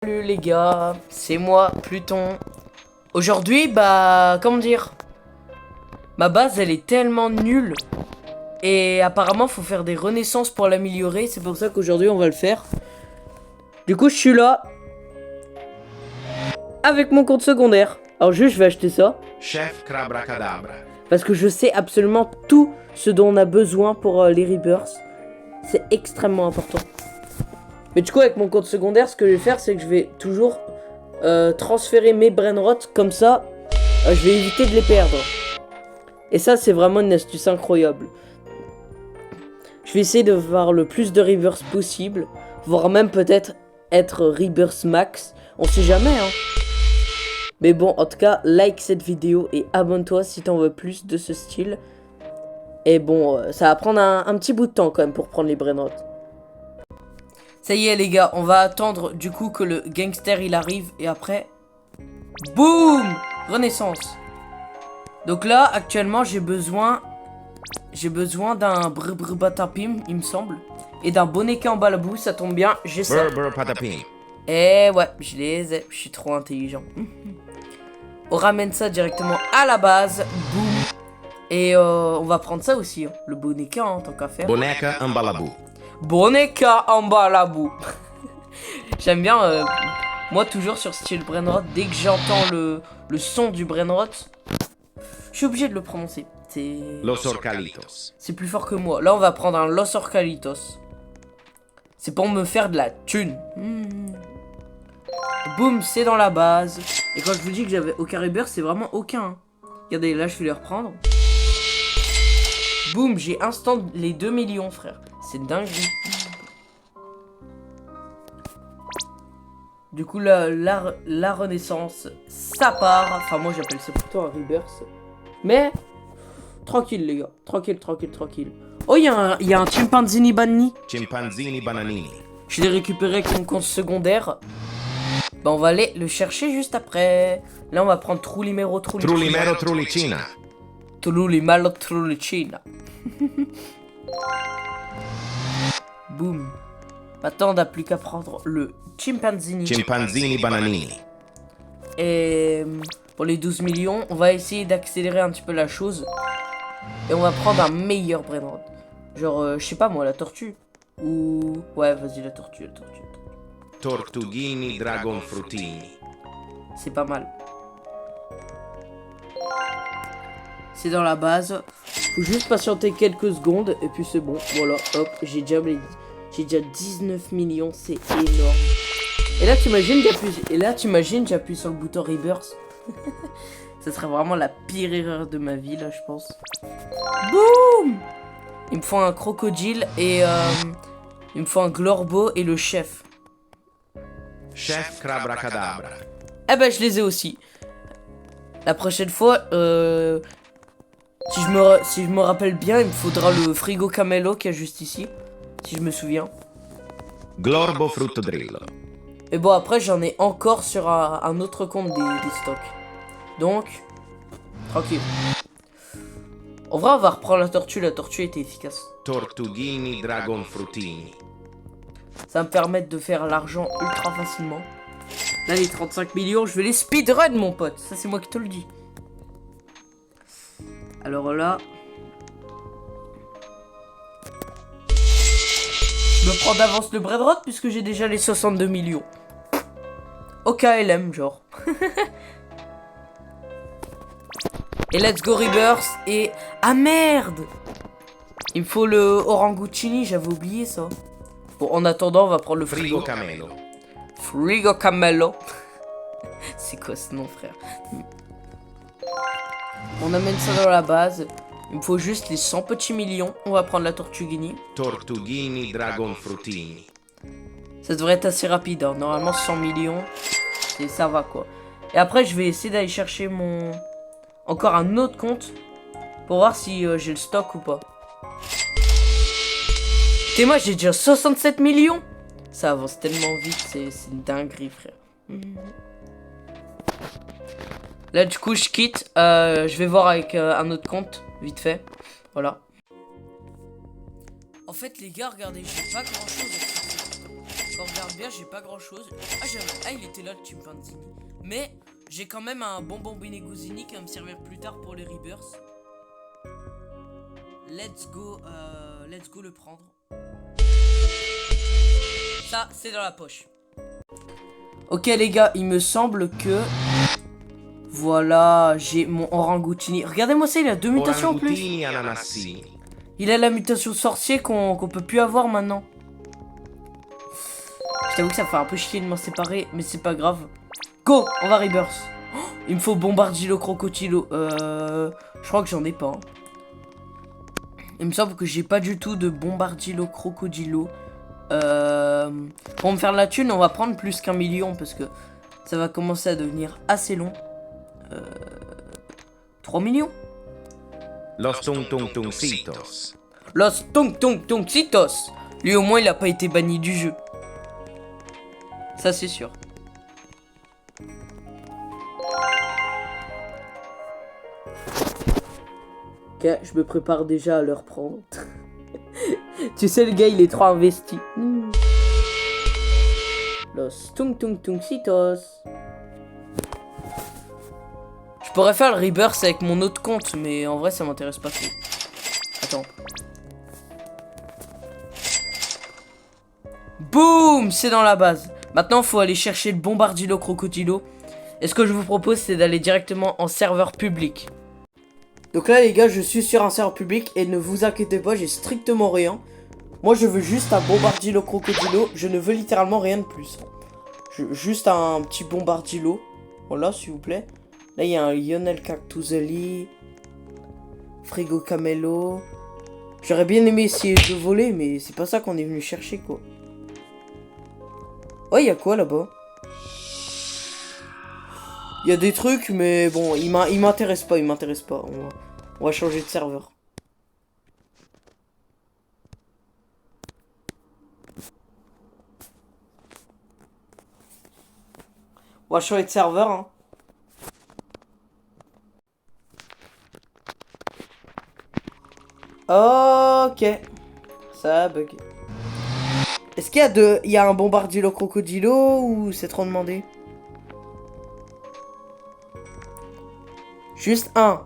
Salut les gars, c'est moi, Pluton. Aujourd'hui, bah, comment dire, ma base elle est tellement nulle. Et apparemment faut faire des renaissances pour l'améliorer. C'est pour ça qu'aujourd'hui on va le faire. Du coup je suis là avec mon compte secondaire. Alors juste je vais acheter ça Chef Crabracadabra. parce que je sais absolument tout ce dont on a besoin pour les rebirths. C'est extrêmement important. Mais du coup avec mon compte secondaire, ce que je vais faire c'est que je vais toujours transférer mes brainrots. Comme ça je vais éviter de les perdre. Et ça c'est vraiment une astuce incroyable. Je vais essayer de faire le plus de rebirths possible, voire même peut-être être rebirth max. On sait jamais hein. Mais bon, en tout cas, like cette vidéo et abonne-toi si t'en veux plus de ce style. Et bon, ça va prendre un petit bout de temps quand même pour prendre les brainrots. Ça y est les gars, on va attendre du coup que le gangster il arrive et après... Boum! Renaissance. Donc là, actuellement, j'ai besoin d'un batapim, il me semble. Et d'un bonnet en balabou, ça tombe bien, j'ai ça. Patapim. Eh ouais, je les ai, je suis trop intelligent. On ramène ça directement à la base, boum. Et on va prendre ça aussi, hein. Le bonnet hein, tant qu'à faire. Boneca en balabou. Bonnet en balabou. J'aime bien, moi toujours sur style brainrot, dès que j'entends le son du brainrot, je suis obligé de le prononcer. Los Orcalitos. C'est plus fort que moi. Là, on va prendre un Los Orcalitos. C'est pour me faire de la thune. Boum, c'est dans la base. Et quand je vous dis que j'avais aucun rebirth, c'est vraiment aucun. Hein. Regardez, là, je vais les reprendre. Boum, j'ai instant les 2 millions, frère. C'est dingue. Du coup, la renaissance, ça part. Enfin, moi, j'appelle ça plutôt un rebirth. Mais... tranquille les gars, tranquille. Oh il y a un chimpanzini banni. Chimpanzini bananini. Je l'ai récupéré avec mon compte secondaire. Bah on va aller le chercher juste après. Là on va prendre Trulimero Trulicina. Trulimalo Trulicina. Boum. Maintenant on n'a plus qu'à prendre le chimpanzini. Chimpanzini bananini. Et pour les 12 millions, on va essayer d'accélérer un petit peu la chose. Et on va prendre un meilleur brainrot. Genre, je sais pas moi, la tortue. Ou... ouais, vas-y, la tortue. Tortughini dragon fruttini. C'est pas mal. C'est dans la base. Faut juste patienter quelques secondes. Et puis c'est bon. Voilà, hop, j'ai déjà 19 millions. C'est énorme. Et là, t'imagines, j'appuie sur le bouton Rebirth. Ça serait vraiment la pire erreur de ma vie, là, je pense. Boum! Il me faut un crocodile et... il me faut un glorbo et le chef. Chef Crabracadabra. Eh ben, je les ai aussi. La prochaine fois, si je me rappelle bien, il me faudra le frigo camello qui est juste ici. Si je me souviens. Glorbo fruttodrillo. Et bon, après, j'en ai encore sur un autre compte des stocks. Donc, tranquille. En vrai, on va reprendre la tortue était efficace. Tortughini dragon fruttini. Ça va me permettre de faire l'argent ultra facilement. Là, les 35 millions, je vais les speedrun, mon pote. Ça, c'est moi qui te le dis. Alors là... je me prends d'avance le brainrot puisque j'ai déjà les 62 millions. Au KLM, genre. Et let's go rebirth. Et... ah merde! Il me faut le Oranguchini, j'avais oublié ça. Bon, en attendant, on va prendre le frigo. Camello. Frigo Camello. C'est quoi ce nom, frère? On amène ça dans la base. Il me faut juste les 100 petits millions. On va prendre la Tortughini. Tortughini dragon fruttini. Ça devrait être assez rapide, hein. Normalement 100 millions. Et ça va, quoi. Et après, je vais essayer d'aller chercher mon... encore un autre compte. Pour voir si j'ai le stock ou pas. Et moi, j'ai déjà 67 millions. Ça avance tellement vite, c'est une dinguerie, frère. Là, du coup, je quitte. Je vais voir avec un autre compte, vite fait. Voilà. En fait, les gars, regardez, j'ai pas grand chose. Quand on regarde bien, j'ai pas grand chose. Ah, il était là le chimpanzini. Mais j'ai quand même un bonbon Beneguzini qui va me servir plus tard pour les Rebirths. Let's go le prendre. Ça, c'est dans la poche. Ok les gars, il me semble que... Voilà, j'ai mon Orangutini. Regardez-moi ça, il a 2 mutations en plus. Orangutini ananassini. Il a la mutation sorcier qu'on peut plus avoir maintenant. Je t'avoue que ça fait un peu chier de m'en séparer, mais c'est pas grave. Go, on va Rebirth. Oh, il me faut Bombardilo Crocodilo. Je crois que j'en ai pas. Hein. Il me semble que j'ai pas du tout de Bombardilo Crocodilo. Pour me faire de la thune, on va prendre plus qu'1 million parce que ça va commencer à devenir assez long. 3 millions. Los Tung Tung Tungcitos. Los Tung Tung Tungcitos. Lui au moins il a pas été banni du jeu. Ça c'est sûr. Ok, je me prépare déjà à le reprendre. Tu sais le gars il est trop investi. Los Tung Tung Tungcitos. Je pourrais faire le Rebirth avec mon autre compte, mais en vrai ça m'intéresse pas trop. Attends. Boum, c'est dans la base. Maintenant faut aller chercher le Bombardilo Crocodilo. Et ce que je vous propose c'est d'aller directement en serveur public. Donc là les gars, je suis sur un serveur public et ne vous inquiétez pas, j'ai strictement rien. Moi je veux juste un Bombardilo Crocodilo, je ne veux littéralement rien de plus. Juste un petit Bombardilo. Voilà s'il vous plaît. Là, il y a un Lionel Cactuseli. Frigo Camelo. J'aurais bien aimé essayer de voler, mais c'est pas ça qu'on est venu chercher, quoi. Oh, il y a quoi, là-bas? Il y a des trucs, mais bon, il m'intéresse pas, On va changer de serveur. On va changer de serveur, hein. Ok. Ça bug. Est-ce qu'il y a il y a un Bombardilo Crocodilo ou c'est trop demandé? Juste un.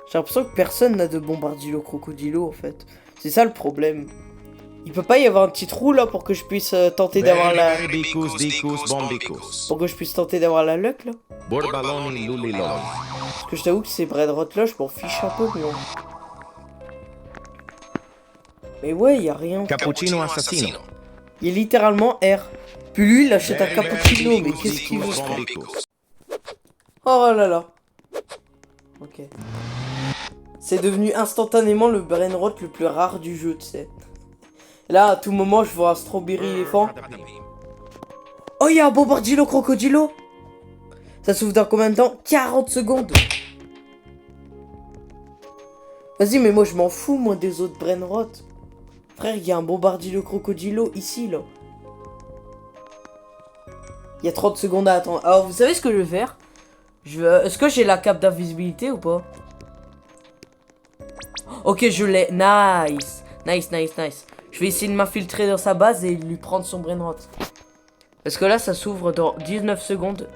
J'ai l'impression que personne n'a de Bombardilo Crocodilo en fait. C'est ça le problème. Il peut pas y avoir un petit trou là pour que je puisse tenter d'avoir la... Pour que je puisse tenter d'avoir la luck là. Parce que je t'avoue que ces Brainrot là, je m'en fiche un peu mais bon. Mais ouais, y a rien. Cappuccino assassino. Il est littéralement R. Puis lui, il achète un cappuccino, mais qu'est-ce qu'il veut faire? Oh là là. Ok. C'est devenu instantanément le Brainrot le plus rare du jeu, tu sais. Là, à tout moment, je vois un Strawberry éléphant. Oh, il y a un Bombardilo Crocodilo. Ça s'ouvre dans combien de temps? 40 secondes. Vas-y, mais moi, je m'en fous, moi, des autres Brainrot. Frère, il y a un Bombardilo Crocodilo ici, là. Il y a 30 secondes à attendre. Alors, vous savez ce que je vais faire? Est-ce que j'ai la cape d'invisibilité ou pas? Ok, je l'ai. Nice. Nice. Je vais essayer de m'infiltrer dans sa base et lui prendre son Brainrot. Parce que là, ça s'ouvre dans 19 secondes.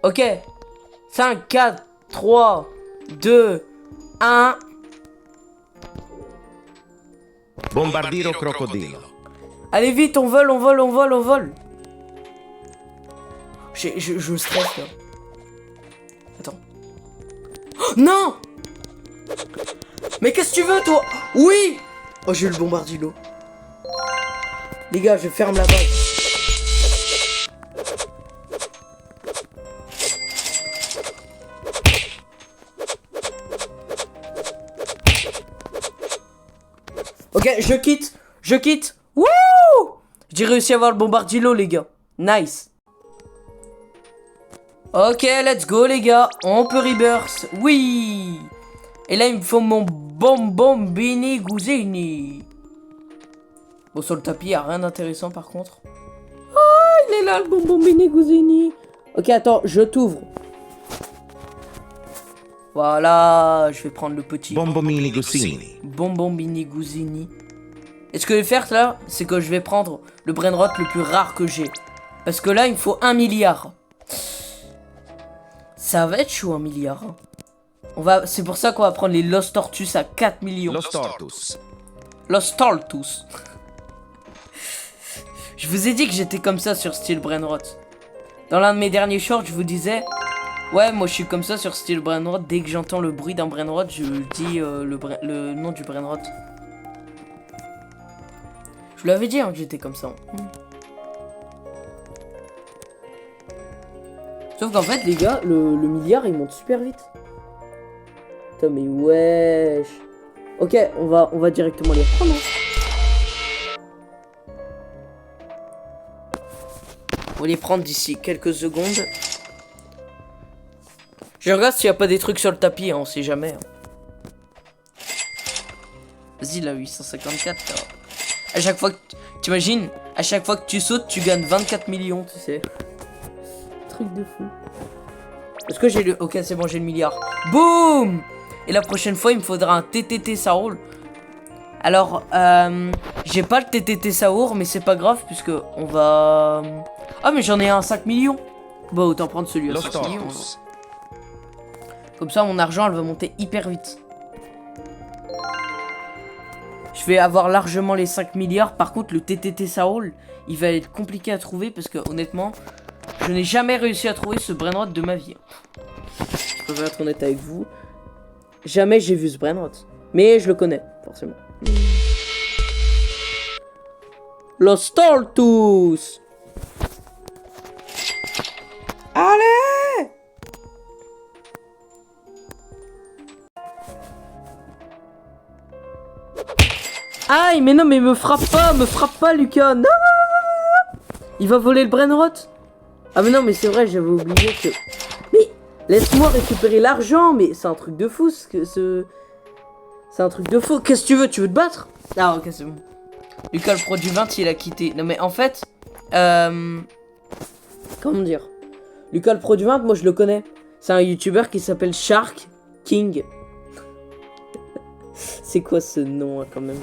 Ok. 5, 4, 3, 2, 1. Bombardiro Crocodilo. Allez vite, on vole. Je stresse là. Attends. Oh, non! Mais qu'est-ce que tu veux toi? Oui! Oh, j'ai eu le Bombardilo. Les gars, je ferme la base. Ok, je quitte. Wouh! J'ai réussi à avoir le Bombardilo, les gars. Nice. Ok, let's go, les gars. On peut Rebirth. Oui. Et là, il me faut mon bonbon Beneguzini. Bon, sur le tapis, il n'y a rien d'intéressant, par contre. Ah, il est là, le bonbon Beneguzini. Ok, attends, je t'ouvre. Voilà, je vais prendre le petit Bombomini Gussini. bonbon mini gouzini. Et ce que je vais faire là, c'est que je vais prendre le brainrot le plus rare que j'ai. Parce que là, il me faut 1 milliard. Ça va être chaud, 1 milliard. C'est pour ça qu'on va prendre les Lost Tortus à 4 millions. Los Tortus. Lost Tortus. Je vous ai dit que j'étais comme ça sur style brainrot. Dans l'un de mes derniers shorts, je vous disais... Ouais, moi je suis comme ça sur style brainrot. Dès que j'entends le bruit d'un brainrot, je dis le nom du brainrot. Je vous l'avais dit hein, que j'étais comme ça. Sauf qu'en fait, les gars, le milliard il monte super vite. Putain, mais wesh. Ok, on va directement les reprendre. On va les prendre d'ici quelques secondes. Je regarde s'il n'y a pas des trucs sur le tapis, hein, on sait jamais. Hein. Vas-y, là, 854. Là. À chaque fois que... T'imagines, à chaque fois que tu sautes, tu gagnes 24 millions, tu sais. Truc de fou. Est-ce que j'ai le... Ok, c'est bon, j'ai le milliard. Boum! Et la prochaine fois, il me faudra un TTT Saoul. Alors, j'ai pas le TTT Saoul, mais c'est pas grave, puisque on va... Ah, mais j'en ai un à 5 millions. Bon, autant prendre celui à 5 millions. Comme ça, mon argent, elle va monter hyper vite. Je vais avoir largement les 5 milliards. Par contre, le TTT Saoul, il va être compliqué à trouver parce que, honnêtement, je n'ai jamais réussi à trouver ce brainrot de ma vie. Je préfère être honnête avec vous. Jamais j'ai vu ce brainrot. Mais je le connais, forcément. Los Tortus. Allez! Aïe, mais non, mais me frappe pas, Lucas. Non! Il va voler le brainrot. Ah, mais non, mais c'est vrai, j'avais oublié que... Mais laisse-moi récupérer l'argent, mais c'est un truc de fou, c'est un truc de fou. Qu'est-ce que tu veux? Tu veux te battre? Ah, ok, c'est bon. Lucas, le pro du 20, il a quitté. Non, mais en fait... Comment dire? Lucas, le pro du 20, moi, je le connais. C'est un YouTuber qui s'appelle Shark King. C'est quoi ce nom, hein, quand même?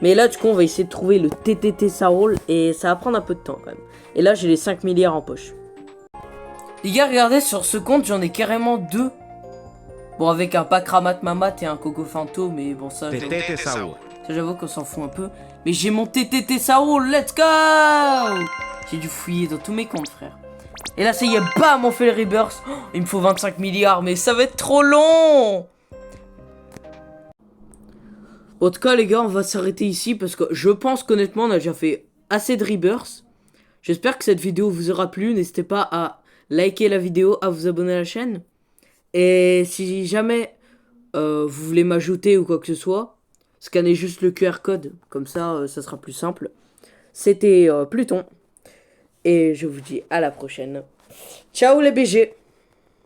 Mais là, du coup, on va essayer de trouver le TTT Saoul. Et ça va prendre un peu de temps, quand même. Et là, j'ai les 5 milliards en poche. Les gars, regardez, sur ce compte, j'en ai carrément 2. Bon, avec un pack Ramat Mamat et un Coco Fanto. Mais bon, ça, TTT Saoul. j'avoue qu'on s'en fout un peu. Mais j'ai mon TTT Saoul, let's go! J'ai dû fouiller dans tous mes comptes, frère. Et là, ça y est, bam, on fait le rebirth. Oh, il me faut 25 milliards, mais ça va être trop long! En tout cas, les gars, on va s'arrêter ici parce que je pense qu'honnêtement, on a déjà fait assez de rebirths. J'espère que cette vidéo vous aura plu. N'hésitez pas à liker la vidéo, à vous abonner à la chaîne. Et si jamais vous voulez m'ajouter ou quoi que ce soit, scannez juste le QR code. Comme ça, ça sera plus simple. C'était Pluton. Et je vous dis à la prochaine. Ciao les BG!